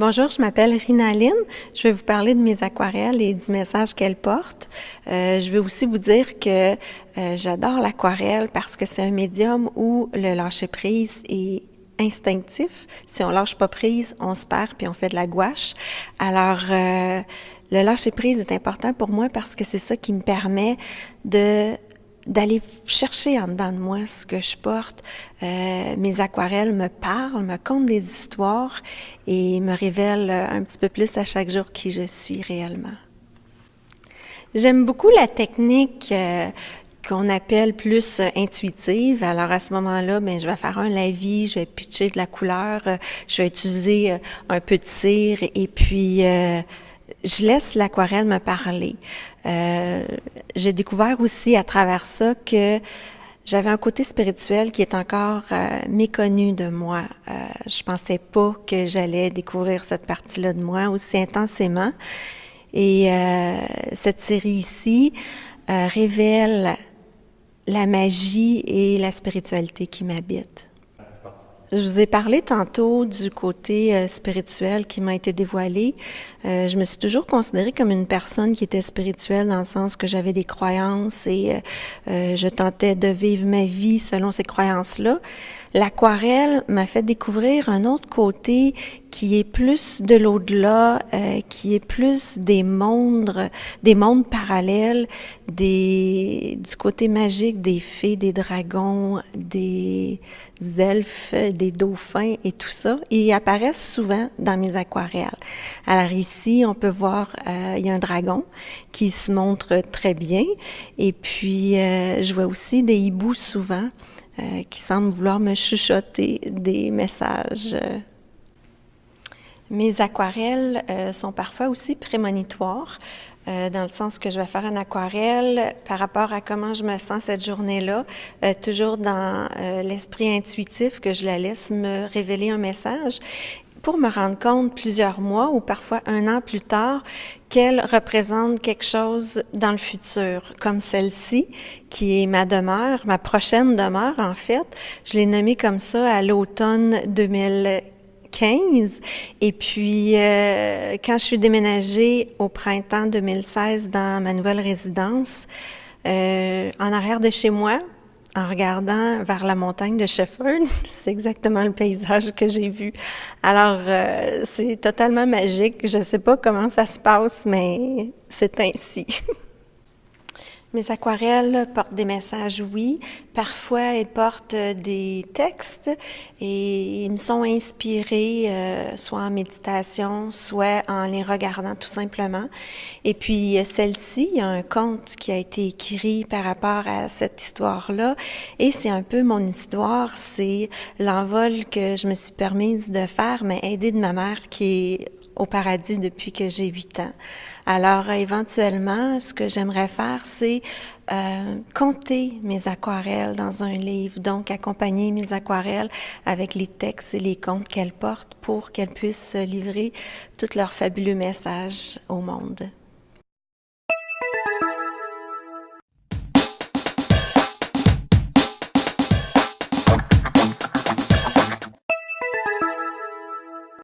Bonjour, je m'appelle Rinaline. Je vais vous parler de mes aquarelles et du message qu'elles portent. Je vais aussi vous dire que j'adore l'aquarelle parce que c'est un médium où le lâcher-prise est instinctif. Si on lâche pas prise, on se perd puis on fait de la gouache. Alors, le lâcher-prise est important pour moi parce que c'est ça qui me permet d'aller chercher en dedans de moi ce que je porte. Mes aquarelles me parlent, me content des histoires et me révèlent un petit peu plus à chaque jour qui je suis réellement. J'aime beaucoup la technique qu'on appelle plus intuitive. Alors à ce moment-là, je vais faire un lavis, je vais pitcher de la couleur, je vais utiliser un peu de cire et puis je laisse l'aquarelle me parler. J'ai découvert aussi à travers ça que j'avais un côté spirituel qui est encore méconnu de moi. Je pensais pas que j'allais découvrir cette partie-là de moi aussi intensément. Et cette série ici révèle la magie et la spiritualité qui m'habitent. Je vous ai parlé tantôt du côté spirituel qui m'a été dévoilé. Je me suis toujours considérée comme une personne qui était spirituelle dans le sens que j'avais des croyances et je tentais de vivre ma vie selon ces croyances-là. L'aquarelle m'a fait découvrir un autre côté qui est plus de l'au-delà, qui est plus des mondes parallèles, du côté magique des fées, des dragons, des elfes, des dauphins et tout ça. Ils apparaissent souvent dans mes aquarelles. Alors ici, on peut voir, il y a un dragon qui se montre très bien. Et puis, je vois aussi des hiboux souvent qui semblent vouloir me chuchoter des messages. Mes aquarelles sont parfois aussi prémonitoires, dans le sens que je vais faire une aquarelle par rapport à comment je me sens cette journée-là, toujours dans l'esprit intuitif que je la laisse me révéler un message, pour me rendre compte plusieurs mois ou parfois un an plus tard qu'elle représente quelque chose dans le futur, comme celle-ci, qui est ma demeure, ma prochaine demeure en fait. Je l'ai nommée comme ça à l'automne 2015. Et puis, quand je suis déménagée au printemps 2016 dans ma nouvelle résidence, en arrière de chez moi, en regardant vers la montagne de Shefford, c'est exactement le paysage que j'ai vu. Alors, c'est totalement magique. Je ne sais pas comment ça se passe, mais c'est ainsi. Mes aquarelles portent des messages, oui. Parfois, elles portent des textes et ils me sont inspirés soit en méditation, soit en les regardant tout simplement. Et puis, celle-ci, il y a un conte qui a été écrit par rapport à cette histoire-là et c'est un peu mon histoire. C'est l'envol que je me suis permise de faire, mais aidée de ma mère qui est au paradis depuis que j'ai 8 ans. Alors, éventuellement, ce que j'aimerais faire, c'est compter mes aquarelles dans un livre, donc accompagner mes aquarelles avec les textes et les contes qu'elles portent pour qu'elles puissent livrer tous leurs fabuleux messages au monde.